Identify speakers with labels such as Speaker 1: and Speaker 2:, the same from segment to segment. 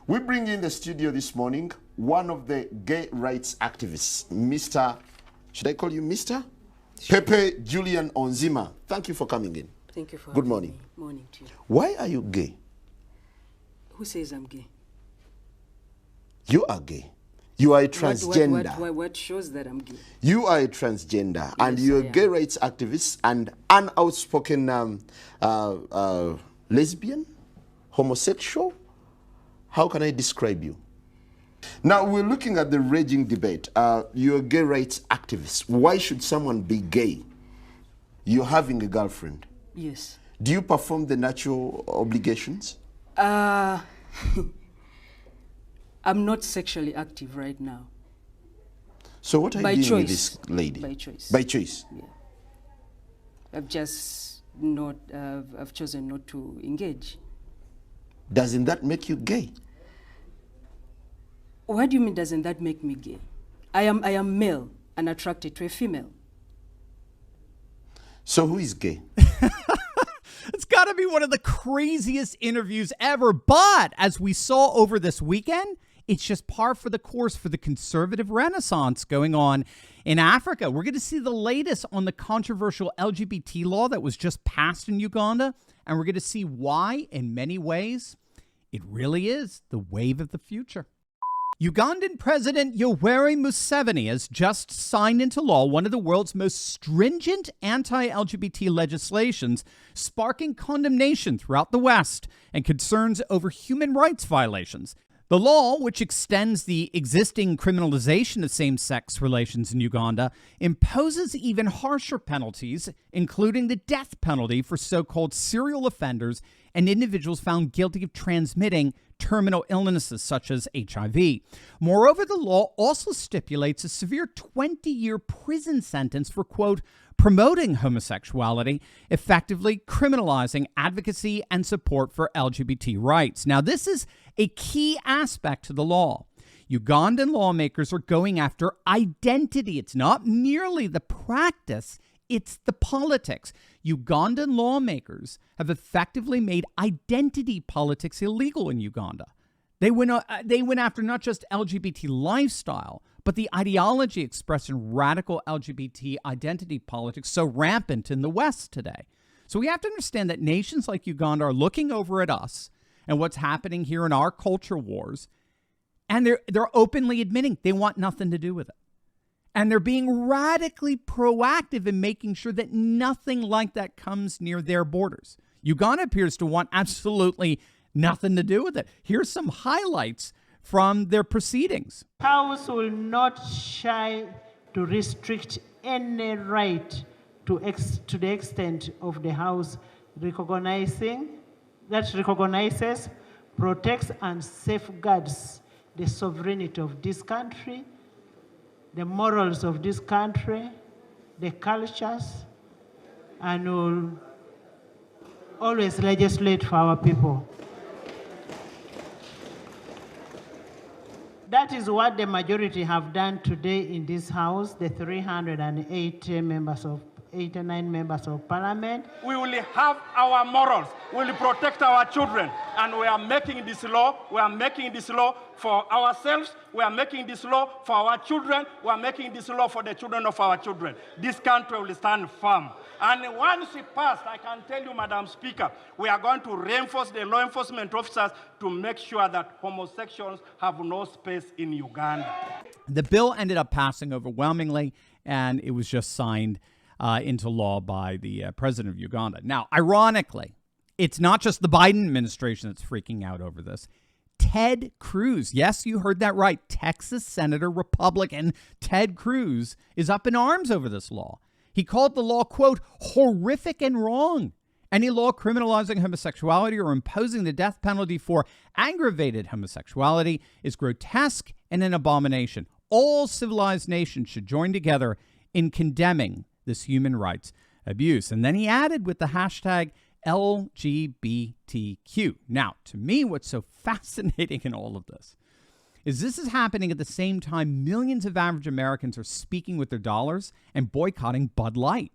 Speaker 1: We bring in the studio this morning one of the gay rights activists, Mr. Should I call you Mr? Sure. Pepe Julian Onzima. Thank you for coming in.
Speaker 2: Thank you for
Speaker 1: Good
Speaker 2: having
Speaker 1: morning.
Speaker 2: me. Morning to you.
Speaker 1: Why are you gay?
Speaker 2: Who says I'm gay?
Speaker 1: You are gay. You are a transgender.
Speaker 2: What shows that I'm gay?
Speaker 1: You are a transgender, yes, and you're a gay rights activist and an outspoken lesbian, homosexual. How can I describe you? Now, we're looking at the raging debate. You're a gay rights activist. Why should someone be gay? You're having a girlfriend.
Speaker 2: Yes.
Speaker 1: Do you perform the natural obligations?
Speaker 2: I'm not sexually active right now.
Speaker 1: So what are you doing with this lady?
Speaker 2: By choice.
Speaker 1: By choice?
Speaker 2: Yeah. I've just not, I've chosen not to engage.
Speaker 1: Doesn't that make you gay?
Speaker 2: What do you mean, doesn't that make me gay? I am male and attracted to a female.
Speaker 1: So who is gay?
Speaker 3: It's got to be one of the craziest interviews ever. But as we saw over this weekend, it's just par for the course for the conservative renaissance going on in Africa. We're going to see the latest on the controversial LGBT law that was just passed in Uganda. And we're going to see why, in many ways, it really is the wave of the future. Ugandan President Yoweri Museveni has just signed into law one of the world's most stringent anti-LGBT legislations, sparking condemnation throughout the West and concerns over human rights violations. The law, which extends the existing criminalization of same-sex relations in Uganda, imposes even harsher penalties, including the death penalty for so-called serial offenders and individuals found guilty of transmitting terminal illnesses such as HIV. Moreover, the law also stipulates a severe 20-year prison sentence for, quote, promoting homosexuality, effectively criminalizing advocacy and support for LGBT rights. Now, this is a key aspect to the law. Ugandan lawmakers are going after identity. It's not merely the practice, it's the politics. Ugandan lawmakers have effectively made identity politics illegal in Uganda. They went after not just LGBT lifestyle, but the ideology expressed in radical LGBT identity politics so rampant in the West today. So we have to understand that nations like Uganda are looking over at us and what's happening here in our culture wars, and they're openly admitting they want nothing to do with it. And they're being radically proactive in making sure that nothing like that comes near their borders. Uganda appears to want absolutely nothing to do with it. Here's some highlights from their proceedings.
Speaker 4: House will not shy to restrict any right to the extent of the House recognizes, protects, and safeguards the sovereignty of this country, the morals of this country, the cultures, and will always legislate for our people. That is what the majority have done today in this House, the 389 members of Parliament.
Speaker 5: We will have our morals. We will protect our children. And we are making this law. We are making this law for ourselves. We are making this law for our children. We are making this law for the children of our children. This country will stand firm. And once it passed, I can tell you, Madam Speaker, we are going to reinforce the law enforcement officers to make sure that homosexuals have no space in Uganda.
Speaker 3: The bill ended up passing overwhelmingly, and it was just signed into law by the president of Uganda. Now, ironically, it's not just the Biden administration that's freaking out over this. Ted Cruz, yes, you heard that right, Texas Senator Republican Ted Cruz is up in arms over this law. He called the law, quote, horrific and wrong. Any law criminalizing homosexuality or imposing the death penalty for aggravated homosexuality is grotesque and an abomination. All civilized nations should join together in condemning this human rights abuse. And then he added with the hashtag LGBTQ. Now, to me, what's so fascinating in all of this is happening at the same time millions of average Americans are speaking with their dollars and boycotting Bud Light.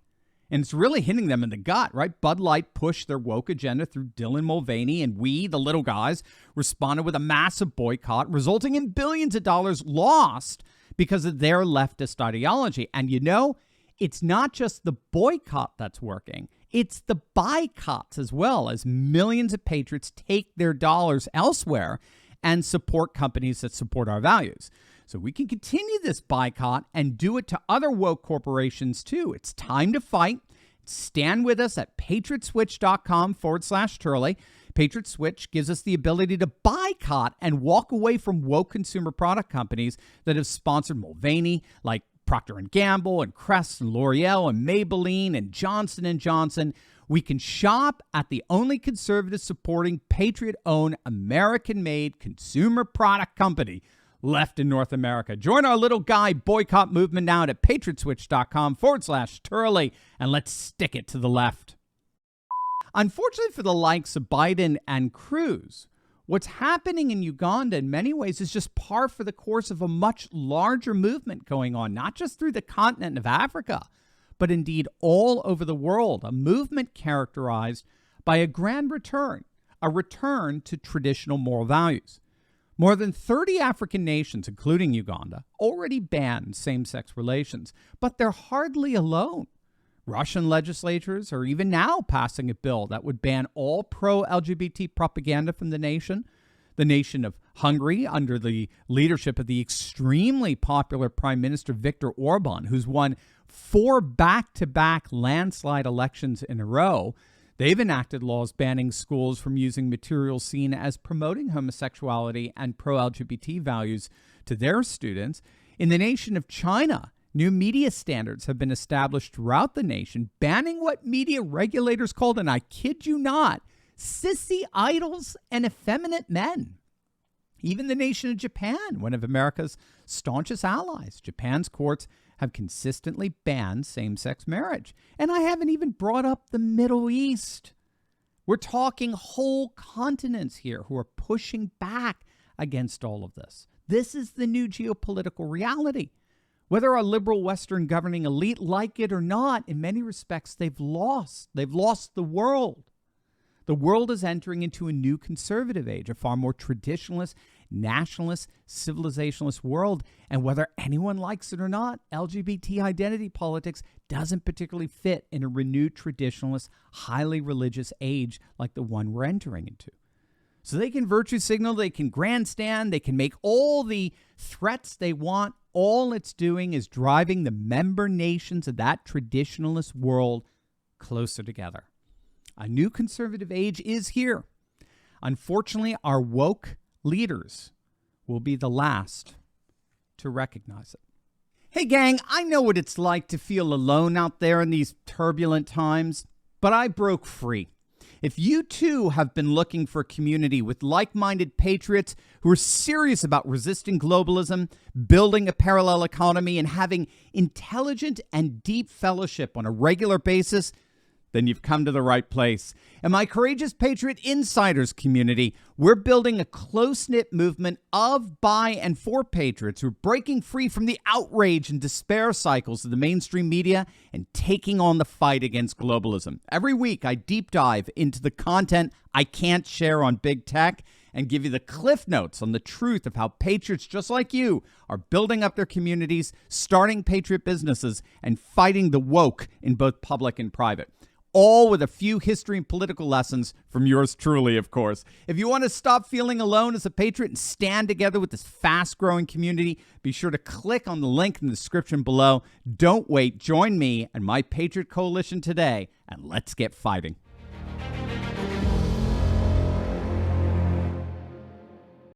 Speaker 3: And it's really hitting them in the gut, right? Bud Light pushed their woke agenda through Dylan Mulvaney, and we, the little guys, responded with a massive boycott, resulting in billions of dollars lost because of their leftist ideology. And you know, it's not just the boycott that's working. It's the boycotts as well, as millions of patriots take their dollars elsewhere and support companies that support our values. So we can continue this boycott and do it to other woke corporations too. It's time to fight. Stand with us at patriotswitch.com/Turley. Patriot Switch gives us the ability to boycott and walk away from woke consumer product companies that have sponsored Mulvaney, like Procter & Gamble and Crest and L'Oreal and Maybelline and Johnson & Johnson. We can shop at the only conservative supporting patriot-owned American-made consumer product company left in North America. Join our little guy boycott movement now at patriotswitch.com/Turley, and let's stick it to the left. Unfortunately for the likes of Biden and Cruz, what's happening in Uganda in many ways is just par for the course of a much larger movement going on, not just through the continent of Africa, but indeed all over the world, a movement characterized by a grand return, a return to traditional moral values. More than 30 African nations, including Uganda, already banned same-sex relations, but they're hardly alone. Russian legislatures are even now passing a bill that would ban all pro-LGBT propaganda from the nation. The nation of Hungary, under the leadership of the extremely popular Prime Minister Viktor Orban, who's won 4 back-to-back landslide elections in a row, they've enacted laws banning schools from using materials seen as promoting homosexuality and pro-LGBT values to their students. In the nation of China, new media standards have been established throughout the nation, banning what media regulators called, and I kid you not, sissy idols and effeminate men. Even the nation of Japan, one of America's staunchest allies, Japan's courts have consistently banned same-sex marriage. And I haven't even brought up the Middle East. We're talking whole continents here who are pushing back against all of this. This is the new geopolitical reality. Whether our liberal Western governing elite like it or not, in many respects, they've lost. They've lost the world. The world is entering into a new conservative age, a far more traditionalist, nationalist, civilizationalist world. And whether anyone likes it or not, LGBT identity politics doesn't particularly fit in a renewed traditionalist, highly religious age like the one we're entering into. So they can virtue signal, they can grandstand, they can make all the threats they want. All it's doing is driving the member nations of that traditionalist world closer together. A new conservative age is here. Unfortunately, our woke leaders will be the last to recognize it. Hey, gang, I know what it's like to feel alone out there in these turbulent times, but I broke free. If you too have been looking for a community with like-minded patriots who are serious about resisting globalism, building a parallel economy, and having intelligent and deep fellowship on a regular basis, then you've come to the right place. In my Courageous Patriot Insiders community, we're building a close-knit movement of, by, and for patriots who are breaking free from the outrage and despair cycles of the mainstream media and taking on the fight against globalism. Every week, I deep dive into the content I can't share on big tech and give you the cliff notes on the truth of how patriots just like you are building up their communities, starting patriot businesses, and fighting the woke in both public and private. All with a few history and political lessons from yours truly, of course. If you want to stop feeling alone as a patriot and stand together with this fast-growing community, be sure to click on the link in the description below. Don't wait. Join me and my Patriot Coalition today, and let's get fighting.